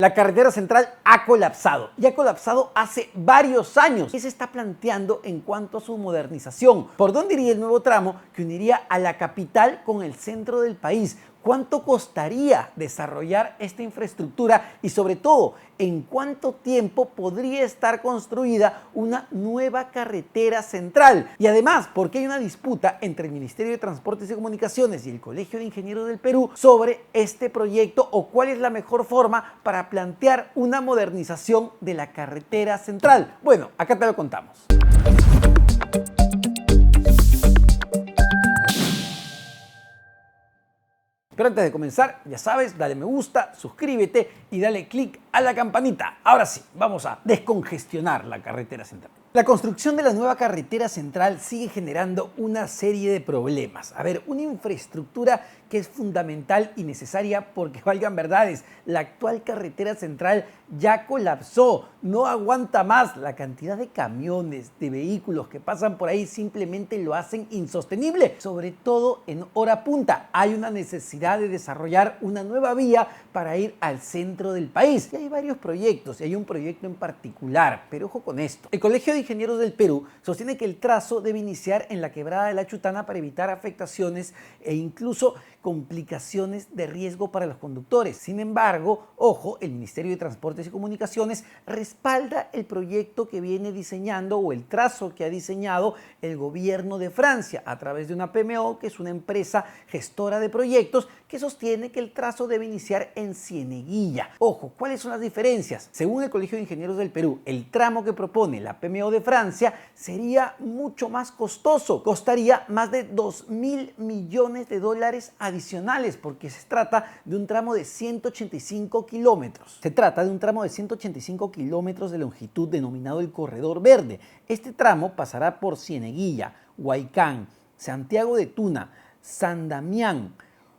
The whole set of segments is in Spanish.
La carretera central ha colapsado y ha colapsado hace varios años. ¿Qué se está planteando en cuanto a su modernización? ¿Por dónde iría el nuevo tramo que uniría a la capital con el centro del país? ¿Cuánto costaría desarrollar esta infraestructura? Y sobre todo, ¿en cuánto tiempo podría estar construida una nueva carretera central? Y además, ¿por qué hay una disputa entre el Ministerio de Transportes y Comunicaciones y el Colegio de Ingenieros del Perú sobre este proyecto o cuál es la mejor forma para plantear una modernización de la carretera central? Bueno, acá te lo contamos. Pero antes de comenzar, ya sabes, dale me gusta, suscríbete y dale click a la campanita. Ahora sí, vamos a descongestionar la carretera central. La construcción de la nueva carretera central sigue generando una serie de problemas. A ver, una infraestructura que es fundamental y necesaria porque, valgan verdades, la actual carretera central ya colapsó, no aguanta más. La cantidad de camiones, de vehículos que pasan por ahí simplemente lo hacen insostenible, sobre todo en hora punta. Hay una necesidad de desarrollar una nueva vía para ir al centro del país. Y hay varios proyectos, y hay un proyecto en particular, pero ojo con esto. El Colegio de Ingenieros del Perú sostiene que el trazo debe iniciar en la quebrada de la Chutana para evitar afectaciones e incluso complicaciones de riesgo para los conductores. Sin embargo, ojo, el Ministerio de Transportes y Comunicaciones respalda el proyecto que viene diseñando o el trazo que ha diseñado el gobierno de Francia a través de una PMO, que es una empresa gestora de proyectos que sostiene que el trazo debe iniciar en Cieneguilla. Ojo, ¿cuáles son las diferencias? Según el Colegio de Ingenieros del Perú, el tramo que propone la PMO de Francia sería mucho más costoso, costaría más de $2.000 millones adicionales, porque se trata de un tramo de 185 kilómetros. Se trata de un tramo de 185 kilómetros de longitud denominado el Corredor Verde. Este tramo pasará por Cieneguilla, Huaycán, Santiago de Tuna, San Damián,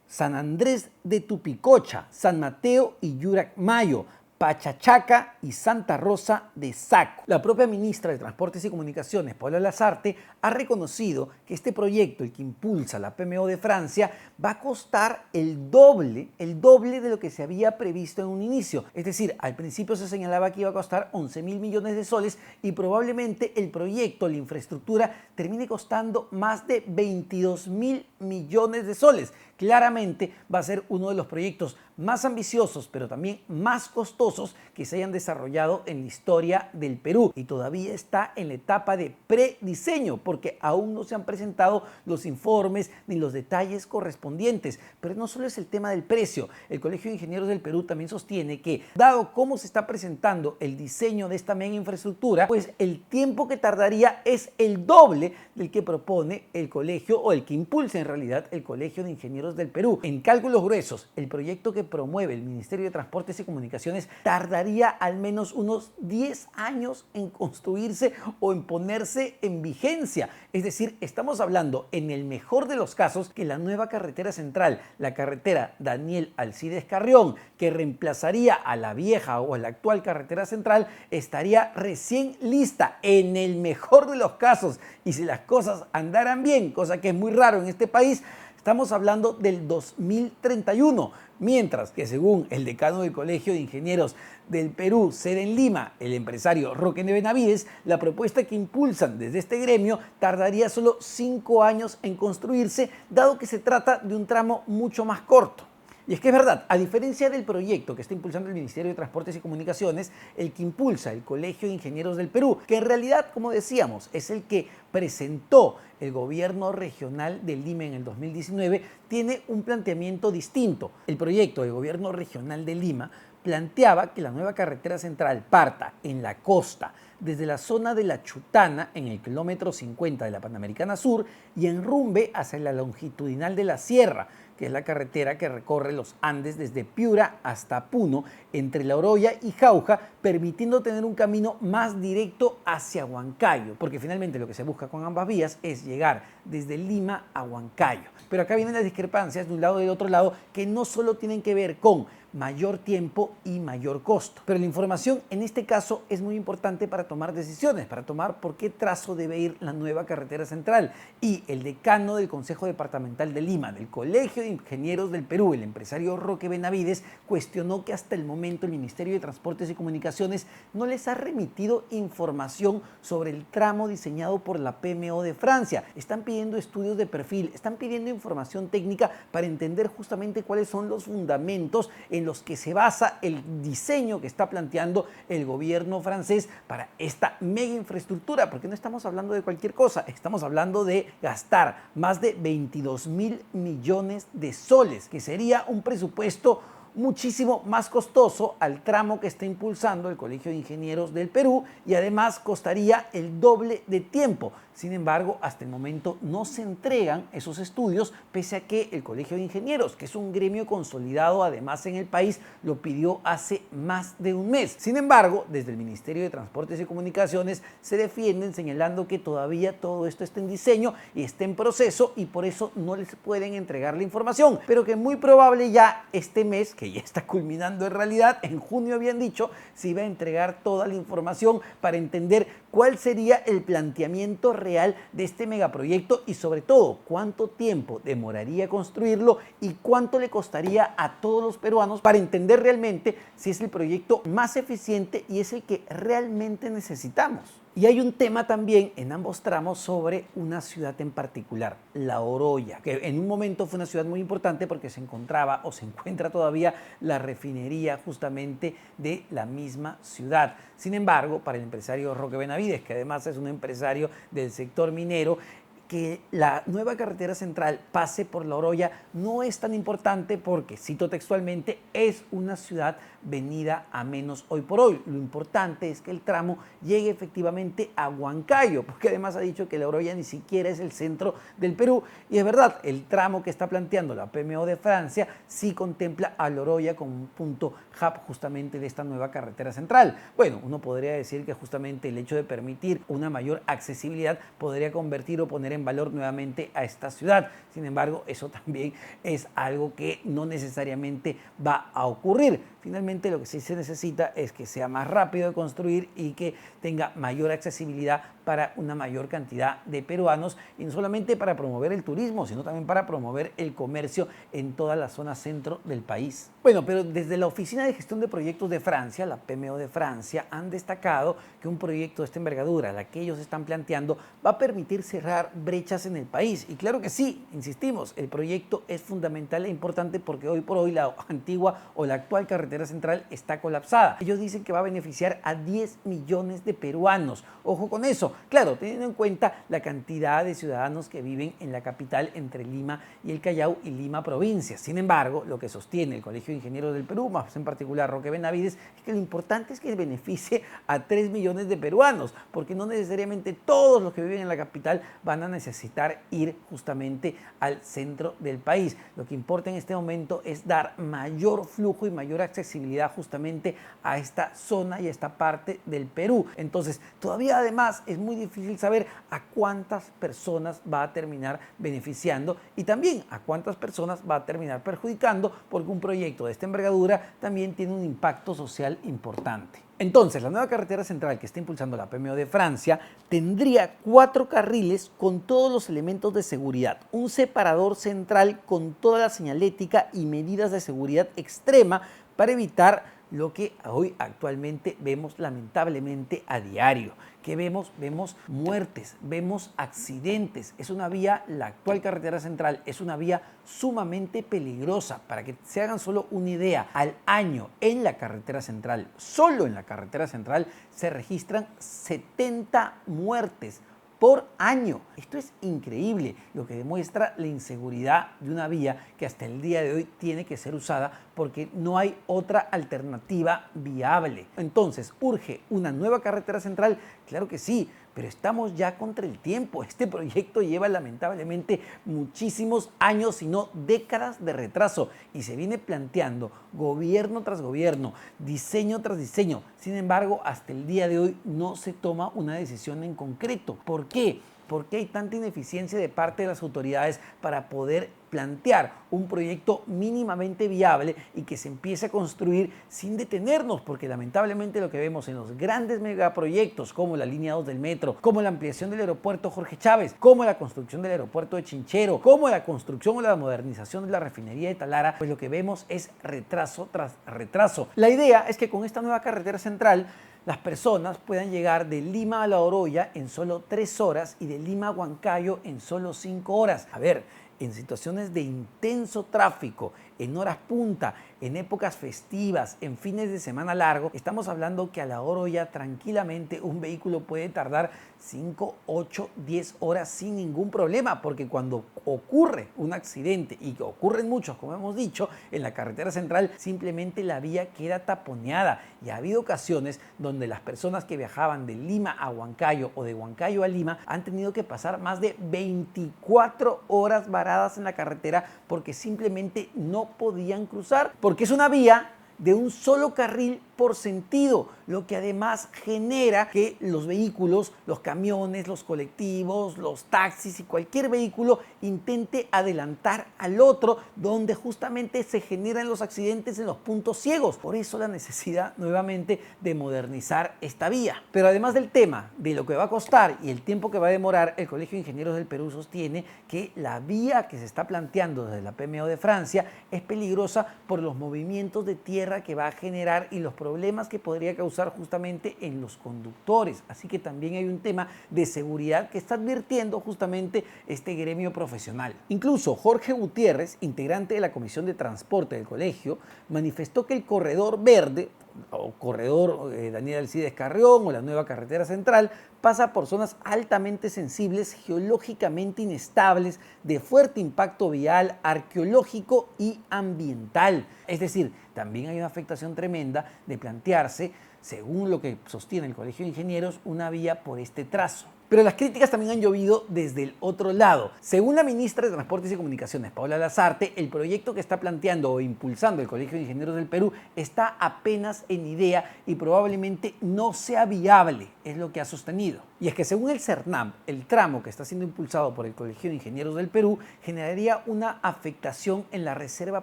San Andrés de Tupicocha, San Mateo y Lluracmayo, Pachachaca y Santa Rosa de Saco. La propia ministra de Transportes y Comunicaciones, Paula Lasarte, ha reconocido que este proyecto, el que impulsa la PMO de Francia, va a costar el doble de lo que se había previsto en un inicio. Es decir, al principio se señalaba que iba a costar 11.000 millones de soles y probablemente el proyecto, la infraestructura, termine costando más de 22.000 millones de soles. Claramente va a ser uno de los proyectos más ambiciosos, pero también más costosos que se hayan desarrollado en la historia del Perú. Y todavía está en la etapa de prediseño, porque aún no se han presentado los informes ni los detalles correspondientes. Pero no solo es el tema del precio. El Colegio de Ingenieros del Perú también sostiene que, dado cómo se está presentando el diseño de esta mega infraestructura, pues el tiempo que tardaría es el doble del que propone el colegio, o el que impulsa en realidad el Colegio de Ingenieros del Perú. En cálculos gruesos, el proyecto que promueve el Ministerio de Transportes y Comunicaciones tardaría al menos unos 10 años en construirse o en ponerse en vigencia. Es decir, estamos hablando en el mejor de los casos que la nueva carretera central, la carretera Daniel Alcides Carrión, que reemplazaría a la vieja o a la actual carretera central, estaría recién lista en el mejor de los casos. Y si las cosas andaran bien, cosa que es muy raro en este país, estamos hablando del 2031, mientras que según el decano del Colegio de Ingenieros del Perú, sede en Lima, el empresario Roque Benavides, la propuesta que impulsan desde este gremio tardaría solo 5 años en construirse, dado que se trata de un tramo mucho más corto. Y es que es verdad, a diferencia del proyecto que está impulsando el Ministerio de Transportes y Comunicaciones, el que impulsa el Colegio de Ingenieros del Perú, que en realidad, como decíamos, es el que presentó el gobierno regional de Lima en el 2019, tiene un planteamiento distinto. El proyecto del gobierno regional de Lima planteaba que la nueva carretera central parta en la costa, desde la zona de la Chutana, en el kilómetro 50 de la Panamericana Sur, y enrumbe hacia la longitudinal de la Sierra, que es la carretera que recorre los Andes desde Piura hasta Puno, entre La Oroya y Jauja, permitiendo tener un camino más directo hacia Huancayo, porque finalmente lo que se busca con ambas vías es llegar desde Lima a Huancayo. Pero acá vienen las discrepancias de un lado y del otro lado, que no solo tienen que ver con mayor tiempo y mayor costo. Pero la información en este caso es muy importante para tomar decisiones, para tomar por qué trazo debe ir la nueva carretera central. Y el decano del Consejo Departamental de Lima, del Colegio de Ingenieros del Perú, el empresario Roque Benavides, cuestionó que hasta el momento el Ministerio de Transportes y Comunicaciones no les ha remitido información sobre el tramo diseñado por la PMO de Francia. Están pidiendo estudios de perfil, están pidiendo información técnica para entender justamente cuáles son los fundamentos en los que se basa el diseño que está planteando el gobierno francés para esta mega infraestructura, porque no estamos hablando de cualquier cosa, estamos hablando de gastar más de 22.000 millones de soles, que sería un presupuesto muchísimo más costoso al tramo que está impulsando el Colegio de Ingenieros del Perú y además costaría el doble de tiempo. Sin embargo, hasta el momento no se entregan esos estudios, pese a que el Colegio de Ingenieros, que es un gremio consolidado además en el país, lo pidió hace más de un mes. Sin embargo, desde el Ministerio de Transportes y Comunicaciones se defienden señalando que todavía todo esto está en diseño y está en proceso y por eso no les pueden entregar la información, pero que muy probable ya este mes, que ya está culminando en realidad, en junio habían dicho, se iba a entregar toda la información para entender cuál sería el planteamiento real de este megaproyecto y sobre todo cuánto tiempo demoraría construirlo y cuánto le costaría a todos los peruanos para entender realmente si es el proyecto más eficiente y es el que realmente necesitamos. Y hay un tema también en ambos tramos sobre una ciudad en particular, La Oroya, que en un momento fue una ciudad muy importante porque se encontraba o se encuentra todavía la refinería justamente de la misma ciudad. Sin embargo, para el empresario Roque Benavides, que además es un empresario del sector minero, que la nueva carretera central pase por La Oroya no es tan importante porque, cito textualmente, es una ciudad venida a menos hoy por hoy. Lo importante es que el tramo llegue efectivamente a Huancayo, porque además ha dicho que La Oroya ni siquiera es el centro del Perú. Y es verdad, el tramo que está planteando la PMO de Francia sí contempla a La Oroya como un punto hub justamente de esta nueva carretera central. Bueno, uno podría decir que justamente el hecho de permitir una mayor accesibilidad podría convertir o poner en valor nuevamente a esta ciudad. Sin embargo, eso también es algo que no necesariamente va a ocurrir. Finalmente, lo que sí se necesita es que sea más rápido de construir y que tenga mayor accesibilidad para una mayor cantidad de peruanos, y no solamente para promover el turismo, sino también para promover el comercio en toda la zona centro del país. Bueno, pero desde la Oficina de Gestión de Proyectos de Francia, la PMO de Francia, han destacado que un proyecto de esta envergadura, la que ellos están planteando, va a permitir cerrar brechas en el país. Y claro que sí, insistimos, el proyecto es fundamental e importante porque hoy por hoy la antigua o la actual carretera central está colapsada. Ellos dicen que va a beneficiar a 10 millones de peruanos. Ojo con eso. Claro, teniendo en cuenta la cantidad de ciudadanos que viven en la capital entre Lima y el Callao y Lima provincia. Sin embargo, lo que sostiene el Colegio de Ingenieros del Perú, más en particular Roque Benavides, es que lo importante es que beneficie a 3 millones de peruanos, porque no necesariamente todos los que viven en la capital van a necesitar ir justamente al centro del país. Lo que importa en este momento es dar mayor flujo y mayor accesibilidad justamente a esta zona y a esta parte del Perú. Entonces, todavía además es muy difícil saber a cuántas personas va a terminar beneficiando y también a cuántas personas va a terminar perjudicando, porque un proyecto de esta envergadura también tiene un impacto social importante. Entonces, la nueva carretera central que está impulsando la PMO de Francia tendría 4 carriles con todos los elementos de seguridad, un separador central con toda la señalética y medidas de seguridad extrema para evitar lo que hoy actualmente vemos lamentablemente a diario. ¿Qué vemos? Vemos muertes, vemos accidentes. Es una vía, la actual carretera central, es una vía sumamente peligrosa. Para que se hagan solo una idea, al año en la carretera central, solo en la carretera central, se registran 70 muertes por año. Esto es increíble, lo que demuestra la inseguridad de una vía que hasta el día de hoy tiene que ser usada porque no hay otra alternativa viable. Entonces, ¿urge una nueva carretera central? Claro que sí, pero estamos ya contra el tiempo. Este proyecto lleva lamentablemente muchísimos años, si no décadas de retraso, y se viene planteando gobierno tras gobierno, diseño tras diseño. Sin embargo, hasta el día de hoy no se toma una decisión en concreto. ¿Por qué? por qué hay tanta ineficiencia de parte de las autoridades para poder plantear un proyecto mínimamente viable y que se empiece a construir sin detenernos, porque lamentablemente lo que vemos en los grandes megaproyectos como la línea 2 del metro, como la ampliación del aeropuerto Jorge Chávez, como la construcción del aeropuerto de Chinchero, como la construcción o la modernización de la refinería de Talara, pues lo que vemos es retraso tras retraso. La idea es que con esta nueva carretera central las personas puedan llegar de Lima a La Oroya en solo 3 horas y de Lima a Huancayo en solo 5 horas. A ver, en situaciones de intenso tráfico, en horas punta, en épocas festivas, en fines de semana largo, estamos hablando que a La Oroya tranquilamente un vehículo puede tardar 5, 8, 10 horas sin ningún problema, porque cuando ocurre un accidente, y que ocurren muchos, como hemos dicho, en la carretera central, simplemente la vía queda taponeada. Y ha habido ocasiones donde las personas que viajaban de Lima a Huancayo o de Huancayo a Lima han tenido que pasar más de 24 horas varadas en la carretera porque simplemente no podían cruzar, porque es una vía de un solo carril por sentido, lo que además genera que los vehículos, los camiones, los colectivos, los taxis y cualquier vehículo intente adelantar al otro, donde justamente se generan los accidentes en los puntos ciegos. Por eso la necesidad nuevamente de modernizar esta vía. Pero además del tema de lo que va a costar y el tiempo que va a demorar, el Colegio de Ingenieros del Perú sostiene que la vía que se está planteando desde la PMO de Francia es peligrosa por los movimientos de tierra que va a generar y los problemas que podría causar justamente en los conductores. Así que también hay un tema de seguridad que está advirtiendo justamente este gremio profesional. Incluso Jorge Gutiérrez, integrante de la Comisión de Transporte del colegio, manifestó que el corredor verde o corredor Daniel Alcides Carrión o la nueva carretera central pasa por zonas altamente sensibles, geológicamente inestables, de fuerte impacto vial, arqueológico y ambiental. Es decir, también hay una afectación tremenda de plantearse, según lo que sostiene el Colegio de Ingenieros, una vía por este trazo. Pero las críticas también han llovido desde el otro lado. Según la ministra de Transportes y Comunicaciones, Paola Lazarte, el proyecto que está planteando o impulsando el Colegio de Ingenieros del Perú está apenas en idea y probablemente no sea viable, es lo que ha sostenido. Y es que según el CERNAM, el tramo que está siendo impulsado por el Colegio de Ingenieros del Perú generaría una afectación en la reserva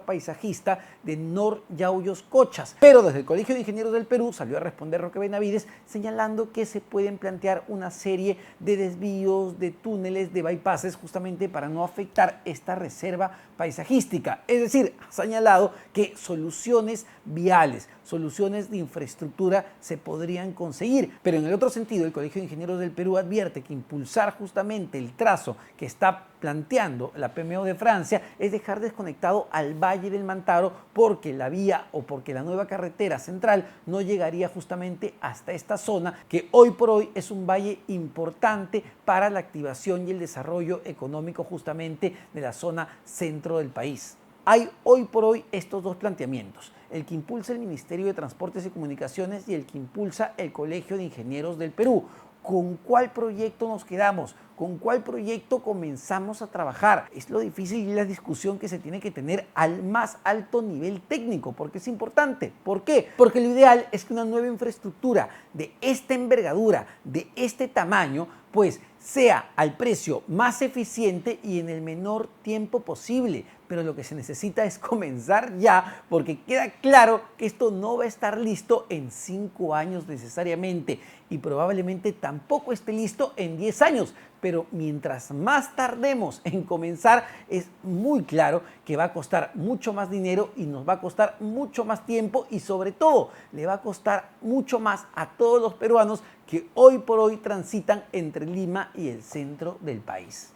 paisajista de Nor Yauyos Cochas. Pero desde el Colegio de Ingenieros del Perú salió a responder Roque Benavides señalando que se pueden plantear una serie de desvíos, de túneles, de bypasses, justamente para no afectar esta reserva paisajística. Es decir, ha señalado que soluciones viales, soluciones de infraestructura se podrían conseguir. Pero en el otro sentido, el Colegio de Ingenieros del Perú advierte que impulsar justamente el trazo que está planteando la PMO de Francia es dejar desconectado al Valle del Mantaro porque la vía o porque la nueva carretera central no llegaría justamente hasta esta zona que hoy por hoy es un valle importante para la activación y el desarrollo económico justamente de la zona centro del país. Hay hoy por hoy estos dos planteamientos, el que impulsa el Ministerio de Transportes y Comunicaciones y el que impulsa el Colegio de Ingenieros del Perú. ¿Con cuál proyecto nos quedamos? ¿Con cuál proyecto comenzamos a trabajar? Es lo difícil y la discusión que se tiene que tener al más alto nivel técnico, porque es importante. ¿Por qué? Porque lo ideal es que una nueva infraestructura de esta envergadura, de este tamaño, pues sea al precio más eficiente y en el menor tiempo posible. Pero lo que se necesita es comenzar ya, porque queda claro que esto no va a estar listo en 5 años necesariamente y probablemente tampoco esté listo en 10 años. Pero mientras más tardemos en comenzar, es muy claro que va a costar mucho más dinero y nos va a costar mucho más tiempo y sobre todo le va a costar mucho más a todos los peruanos que hoy por hoy transitan entre Lima y el centro del país.